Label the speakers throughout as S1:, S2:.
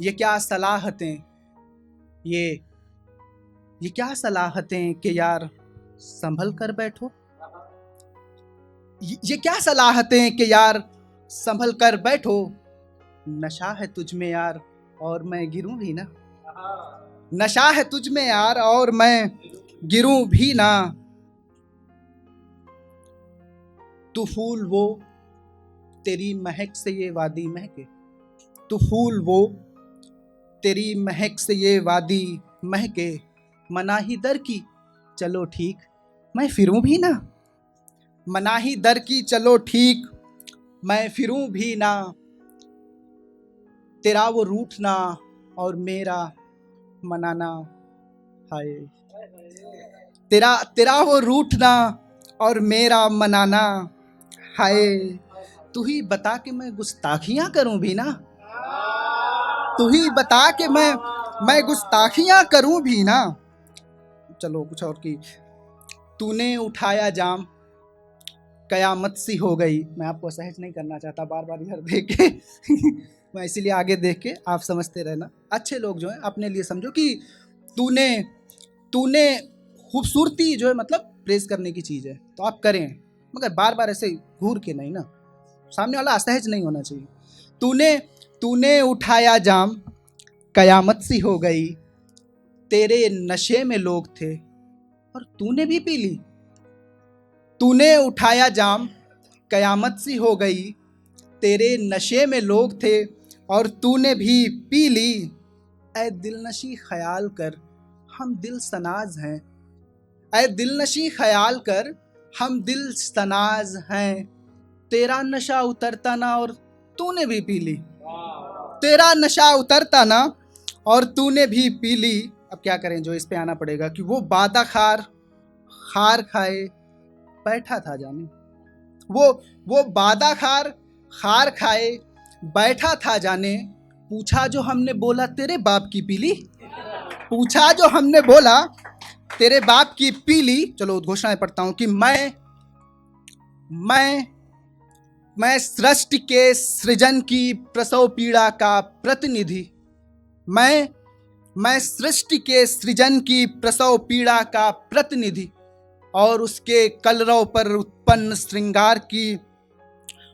S1: ये क्या सलाहतें, ये क्या सलाहतें कि यार संभल कर बैठो। ये क्या सलाहतें कि यार संभल कर बैठो। नशा है तुझ में यार और मैं गिरूं भी ना। नशा है तुझ में यार और मैं गिरूं भी ना। तू फूल वो तेरी महक से ये वादी महके। तू फूल वो तेरी महक से ये वादी महके। मनाही दर की चलो ठीक मैं फिरूं भी ना। मनाही दर की चलो ठीक मैं फिरूं भी ना। तेरा वो रूठना और मेरा मनाना। हाय तेरा तेरा वो रूठना और मेरा मनाना। हाय तू ही बता कि मैं गुस्ताखियां करूं भी ना। तू ही बता कि मैं गुस्ताखियां करूं भी ना। चलो कुछ और की। तूने उठाया जाम कयामत सी हो गई। मैं आपको सहज नहीं करना चाहता बार बार इधर देख के मैं इसीलिए आगे देख के आप समझते रहना। अच्छे लोग जो हैं अपने लिए समझो कि तूने तूने खूबसूरती जो है मतलब प्रेज करने की चीज़ है तो आप करें, मगर बार बार ऐसे घूर के नहीं ना। सामने वाला असहज नहीं होना चाहिए। तूने तूने उठाया जाम कयामत सी हो गई। तेरे नशे में लोग थे और तूने भी पी ली। तूने उठाया जाम कयामत सी हो गई। तेरे नशे में लोग थे और तूने भी पी ली। ऐ दिलनशी ख्याल कर हम दिल सनाज हैं। ऐ दिलनशी ख्याल कर हम दिल सनाज हैं। तेरा नशा उतरता ना और तूने भी पी ली। तेरा नशा उतरता ना और तूने भी पी ली। अब क्या करें, जो इस पे आना पड़ेगा कि वो बादा खार खार खाए बैठा था जाने। वो बादा खार खाए बैठा था जाने। पूछा जो हमने बोला तेरे बाप की पीली। पूछा जो हमने बोला तेरे बाप की पीली। चलो उद्घोषणाएं पढ़ता हूं कि मैं सृष्टि के सृजन की प्रसव पीड़ा का प्रतिनिधि। मैं सृष्टि के सृजन की प्रसव पीड़ा का प्रतिनिधि और उसके कलरव पर उत्पन्न श्रृंगार की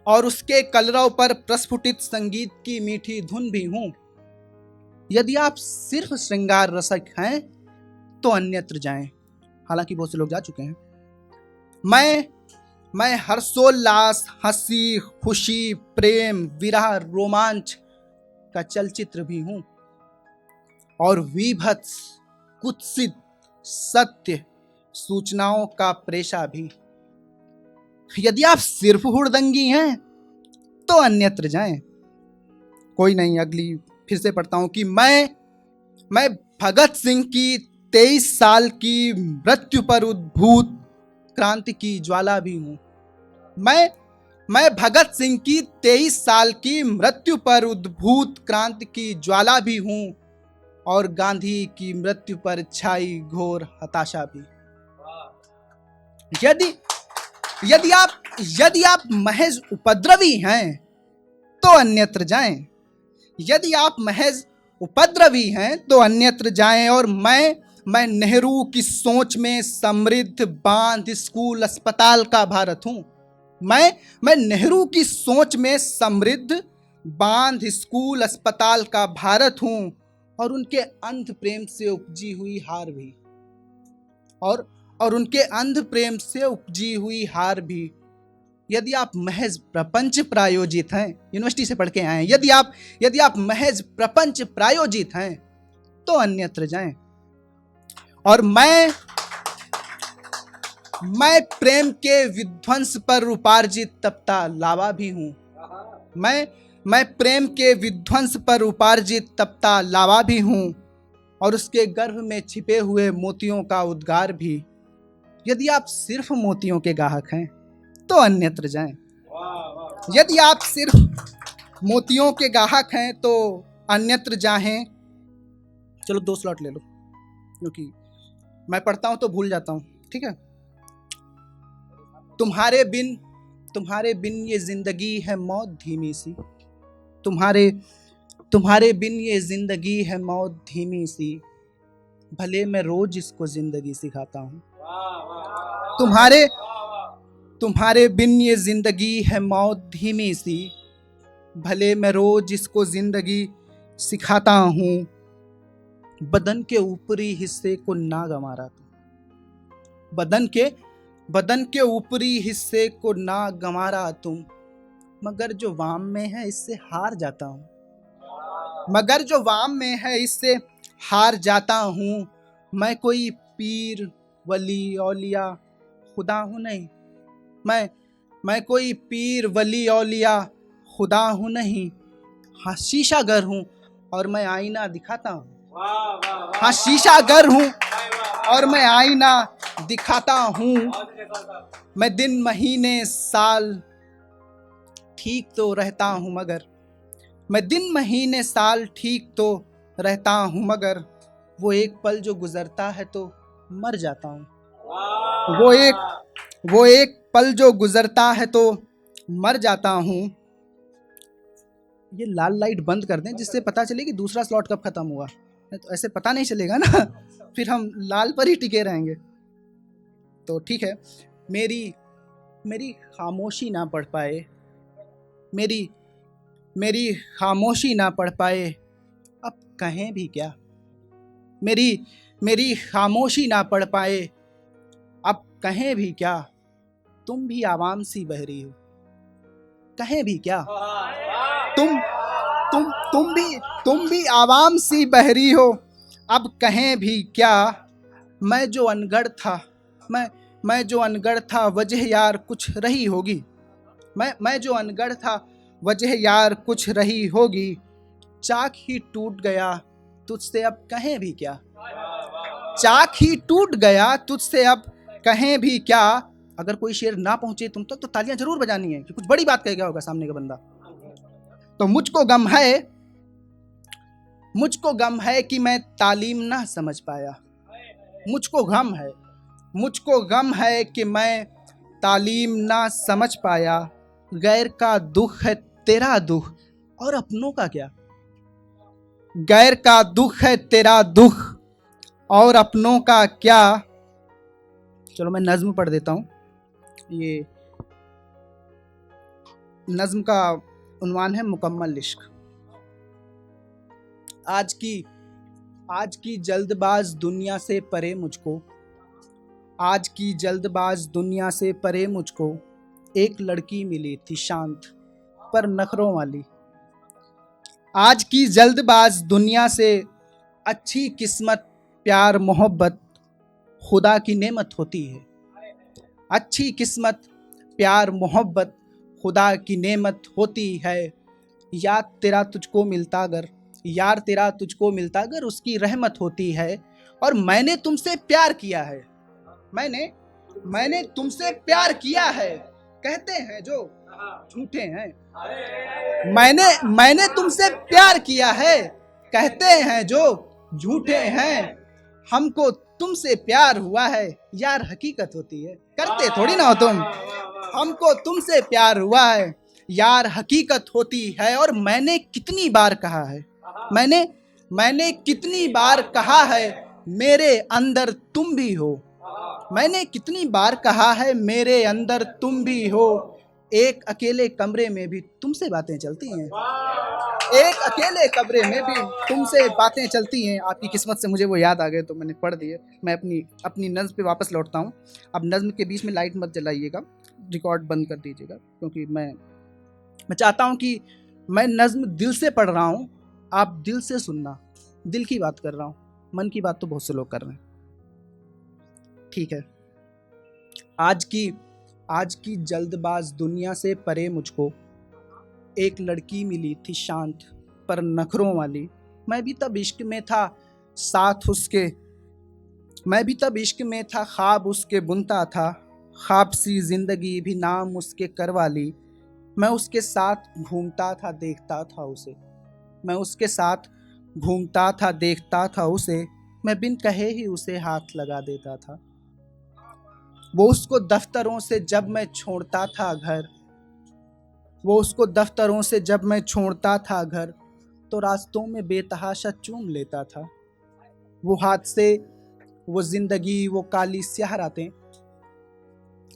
S1: और उसके कलरव पर प्रस्फुटित संगीत की मीठी धुन भी हूं। यदि आप सिर्फ श्रृंगार रसिक हैं तो अन्यत्र जाएं। हालांकि बहुत से लोग जा चुके हैं। मैं हर्षोल्लास, हंसी, खुशी, प्रेम, विरह, रोमांच का चलचित्र भी हूं और विभत्स, कुत्सित, सत्य सूचनाओं का प्रेषा भी। यदि आप सिर्फ हुड़दंगी हैं तो अन्यत्र जाएं। कोई नहीं, अगली फिर से पढ़ता हूं कि मैं भगत सिंह की 23 साल की मृत्यु पर उद्भूत क्रांति की ज्वाला भी हूं। मैं भगत सिंह की 23 साल की मृत्यु पर उद्भूत क्रांति की ज्वाला भी हूं और गांधी की मृत्यु पर छाई घोर हताशा भी। यदि आप महज उपद्रवी हैं तो अन्यत्र जाएं। यदि आप महज उपद्रवी हैं तो अन्यत्र जाएं। और मैं नेहरू की सोच में समृद्ध बांध, स्कूल, अस्पताल का भारत हूं। मैं नेहरू की सोच में समृद्ध बांध, स्कूल, अस्पताल का भारत हूं और उनके अंध प्रेम से उपजी हुई हार भी। और उनके अंध प्रेम से उपजी हुई हार भी। यदि आप महज प्रपंच प्रायोजित हैं, यूनिवर्सिटी से पढ़ के आए हैं, यदि आप महज प्रपंच प्रायोजित हैं तो अन्यत्र जाएं। और मैं प्रेम के विध्वंस पर उपार्जित तपता लावा भी हूं। मैं प्रेम के विध्वंस पर उपार्जित तपता लावा भी हूं और उसके गर्भ में छिपे हुए मोतियों का उद्गार भी। यदि आप सिर्फ मोतियों के ग्राहक हैं तो अन्यत्र जाएं। यदि आप सिर्फ मोतियों के ग्राहक हैं तो अन्यत्र जाएं। चलो 2 स्लॉट ले लो क्योंकि मैं पढ़ता हूं तो भूल जाता हूं, ठीक है। तुम्हारे बिन ये जिंदगी है मौत धीमी सी। तुम्हारे बिन ये जिंदगी है मौत धीमी सी, भले मैं रोज इसको जिंदगी सिखाता हूँ। तुम्हारे बिन ये जिंदगी है मौत धीमी सी, भले मैं रोज इसको जिंदगी सिखाता हूँ। बदन के ऊपरी हिस्से को ना गंवारा तुम, बदन के ऊपरी हिस्से को ना गंवारा तुम, मगर जो वाम में है इससे हार जाता हूँ, मगर जो वाम में है इससे हार जाता हूँ। मैं कोई पीर वली औलिया खुदा हूँ नहीं, मैं कोई पीर वली औलिया खुदा हूँ नहीं। हाँ शीशा गर हूँ और मैं आईना दिखाता हूँ, हाँ शीशा गर हूँ और मैं आईना दिखाता हूँ। मैं दिन महीने साल ठीक तो रहता हूँ मगर, मैं दिन महीने साल ठीक तो रहता हूँ मगर, वो एक पल जो गुजरता है तो मर जाता हूँ। वो एक पल जो गुजरता है तो मर जाता हूँ। ये लाल लाइट बंद कर दें जिससे पता चले कि दूसरा स्लॉट कब खत्म हुआ, तो ऐसे पता नहीं चलेगा ना, फिर हम लाल पर ही टिके रहेंगे। तो ठीक है, मेरी खामोशी ना पढ़ पाए, मेरी खामोशी ना पढ़ पाए, अब कहें भी क्या। मेरी खामोशी ना पढ़ पाए, अब कहें भी क्या। तुम भी आवाम सी बहरी हो, कहें भी क्या। तुम भी आवाम सी बहरी हो, अब कहें भी क्या। मैं जो अनगढ़ था, मैं जो अनगढ़ था वजह यार कुछ रही होगी, मैं जो अनगढ़ था वजह यार कुछ रही होगी। चाक ही टूट गया तुझसे अब कहें भी क्या, चाक ही टूट गया तुझसे अब कहें भी क्या। अगर कोई शेर ना पहुंचे तुम तक तो तालियां जरूर बजानी है कि कुछ बड़ी बात कह गया होगा सामने का बंदा। तो मुझको गम है कि मैं तालीम ना समझ पाया, मुझको गम है कि मैं तालीम ना समझ पाया। गैर का दुख है तेरा दुख और अपनों का क्या, गैर का दुख है तेरा दुख और अपनों का क्या। चलो मैं नज्म पढ़ देता हूँ। ये नज्म का उन्वान है मुकम्मल इश्क। आज की जल्दबाज दुनिया से परे मुझको, आज की जल्दबाज दुनिया से परे मुझको, एक लड़की मिली थी शांत पर नखरों वाली। आज की जल्दबाज दुनिया से अच्छी किस्मत प्यार मोहब्बत खुदा की नेमत होती है, अच्छी किस्मत प्यार मोहब्बत खुदा की नेमत होती है। यार तेरा तुझको मिलता अगर उसकी रहमत होती है। और मैंने तुमसे प्यार किया है, मैंने तुमसे प्यार किया है, कहते हैं जो झूठे हैं। मैंने तुमसे प्यार किया है, कहते हैं जो झूठे हैं। हमको तुमसे प्यार हुआ है, यार हकीकत होती है, करते थोड़ी ना हो तुम। हमको तुमसे प्यार हुआ है, यार हकीकत होती है। और मैंने कितनी बार कहा है, मैंने कितनी बार कहा है मेरे अंदर तुम भी हो, मैंने कितनी बार कहा है मेरे अंदर तुम भी हो। एक अकेले कमरे में भी तुमसे बातें चलती हैं, एक अकेले कमरे में भी तुमसे बातें चलती हैं। आपकी किस्मत से मुझे वो याद आ गए तो मैंने पढ़ दिए। मैं अपनी नज़्म पे वापस लौटता हूँ। अब नज़्म के बीच में लाइट मत जलाइएगा, रिकॉर्ड बंद कर दीजिएगा, क्योंकि मैं चाहता हूँ कि मैं नज़्म दिल से पढ़ रहा हूँ, आप दिल से सुनना। दिल की बात कर रहा हूँ, मन की बात तो बहुत से लोग कर रहे हैं। ठीक है। आज की जल्दबाज दुनिया से परे मुझको, एक लड़की मिली थी शांत पर नखरों वाली। मैं भी तब इश्क में था साथ उसके, मैं भी तब इश्क में था ख्वाब उसके बुनता था, ख्वाब सी जिंदगी भी नाम उसके करवा ली। मैं उसके साथ घूमता था देखता था उसे, मैं उसके साथ घूमता था देखता था उसे, मैं बिन कहे ही उसे हाथ लगा देता था। वो उसको दफ्तरों से जब मैं छोड़ता था घर, वो उसको दफ्तरों से जब मैं छोड़ता था घर, तो रास्तों में बेतहाशा चूम लेता था। वो हाथ से वो जिंदगी वो काली स्याह रातें,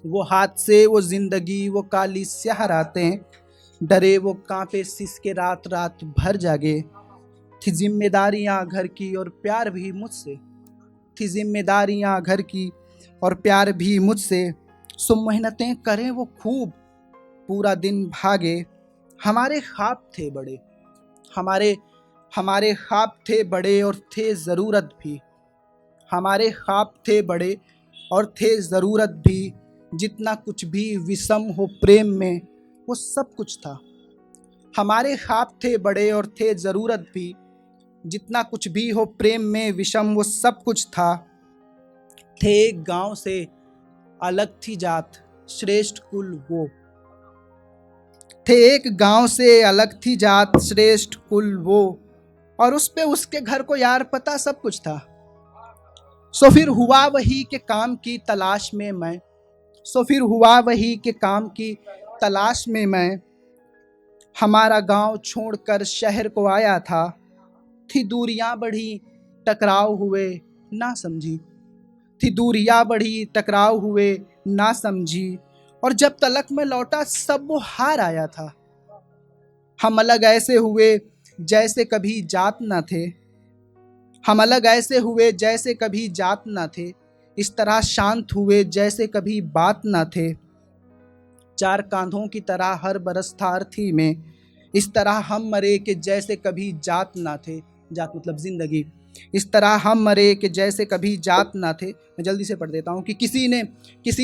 S1: वो हाथ से वो जिंदगी वो काली स्याह रातें, डरे वो कांपे सिसके रात रात भर जागे। थी जिम्मेदारियां घर की और प्यार भी मुझसे, थी जिम्मेदारियां घर की और प्यार भी मुझसे। सो मेहनतें करें वो खूब, पूरा दिन भागे। हमारे ख्वाब थे बड़े, हमारे हमारे ख्वाब थे बड़े और थे ज़रूरत भी। हमारे ख्वाब थे बड़े और थे ज़रूरत भी। जितना कुछ भी विषम हो प्रेम में वो सब कुछ था। हमारे ख्वाब थे बड़े और थे ज़रूरत भी। जितना कुछ भी हो प्रेम में विषम वो सब कुछ था। थे एक गांव से अलग थी जात, श्रेष्ठ कुल वो। थे एक गांव से अलग थी जात, श्रेष्ठ कुल वो। और उस पे उसके घर को यार पता सब कुछ था। सो फिर हुआ वही के काम की तलाश में मैं, सो फिर हुआ वही के काम की तलाश में मैं। हमारा गांव छोड़कर शहर को आया था। थी दूरियां बढ़ी टकराव हुए ना समझी, थी दूरियां बढ़ी टकराव हुए ना समझी। और जब तलक में लौटा सब वो हार आया था। हम अलग ऐसे हुए जैसे कभी जात न थे, हम अलग ऐसे हुए जैसे कभी जात न थे। इस तरह शांत हुए जैसे कभी बात न थे। चार कांधों की तरह हर बरस था अर्थी में, इस तरह हम मरे कि जैसे कभी जात ना थे। जात मतलब जिंदगी। इस तरह हम मरे कि जैसे कभी जात ना थे। मैं जल्दी से पढ़ देता हूँ कि किसी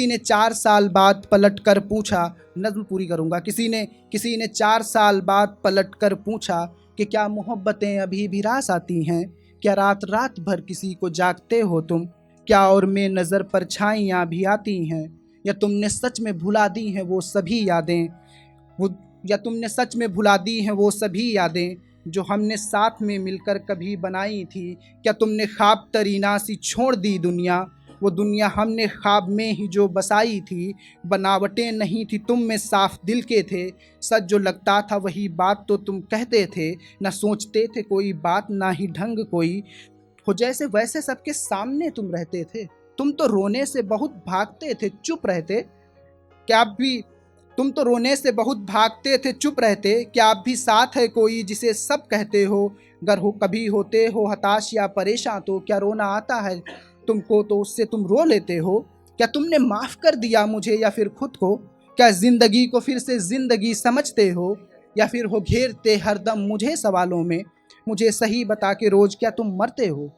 S1: ने 4 साल बाद पलट कर पूछा, नज़्म पूरी करूँगा। किसी ने 4 साल बाद पलट कर पूछा कि क्या मोहब्बतें अभी भी रास आती हैं, क्या रात रात भर किसी को जागते हो तुम, क्या और में नज़र परछाइयाँ भी आती हैं, या तुमने सच में भुला दी हैं वो सभी यादें, वो या तुमने सच में भुला दी हैं वो सभी यादें जो हमने साथ में मिलकर कभी बनाई थी। क्या तुमने ख्वाब तरीना सी छोड़ दी दुनिया, वो दुनिया हमने ख्वाब में ही जो बसाई थी। बनावटें नहीं थी तुम में साफ दिल के थे, सच जो लगता था वही बात तो तुम कहते थे। न सोचते थे कोई बात ना ही ढंग कोई, हो जैसे वैसे सबके सामने तुम रहते थे। तुम तो रोने से बहुत भागते थे चुप रहते, क्या आप भी तुम तो रोने से बहुत भागते थे चुप रहते। क्या आप भी साथ है कोई जिसे सब कहते हो, अगर हो कभी होते हो हताश या परेशान तो क्या रोना आता है तुमको तो उससे तुम रो लेते हो। क्या तुमने माफ़ कर दिया मुझे या फिर खुद को, क्या ज़िंदगी को फिर से ज़िंदगी समझते हो, या फिर हो घेरते हरदम मुझे सवालों में। मुझे सही बता के रोज़ क्या तुम मरते हो।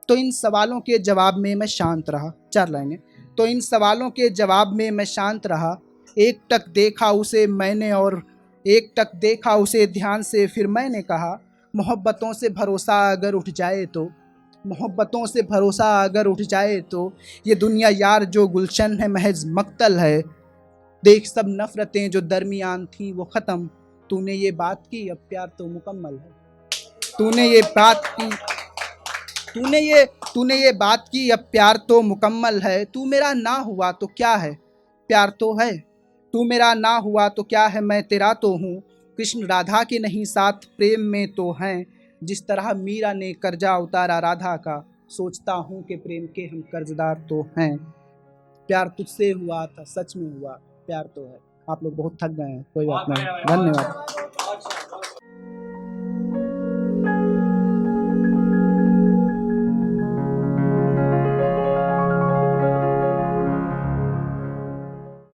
S1: तो इन सवालों के जवाब में मैं शांत रहा। 4 लाइनें। तो इन सवालों के जवाब में मैं शांत रहा। एक टक देखा उसे मैंने और एक टक देखा उसे ध्यान से, फिर मैंने कहा मोहब्बतों से भरोसा अगर उठ जाए तो, मोहब्बतों से भरोसा अगर उठ जाए तो, ये दुनिया यार जो गुलशन है महज मक्तल है। देख सब नफ़रतें जो दरमियान थी वो ख़त्म, तूने ये बात की अब प्यार तो मुकम्मल है। तूने ये बात की तूने ये बात की अब प्यार तो मुकम्मल है। तू मेरा ना हुआ तो क्या है, प्यार तो है। तू मेरा ना हुआ तो क्या है, मैं तेरा तो हूँ। कृष्ण राधा के नहीं साथ प्रेम में तो हैं, जिस तरह मीरा ने कर्जा उतारा राधा का, सोचता हूँ कि प्रेम के हम कर्जदार तो हैं। प्यार तुझसे हुआ था सच में हुआ, प्यार तो है। आप लोग बहुत थक गए हैं, कोई बात नहीं, धन्यवाद।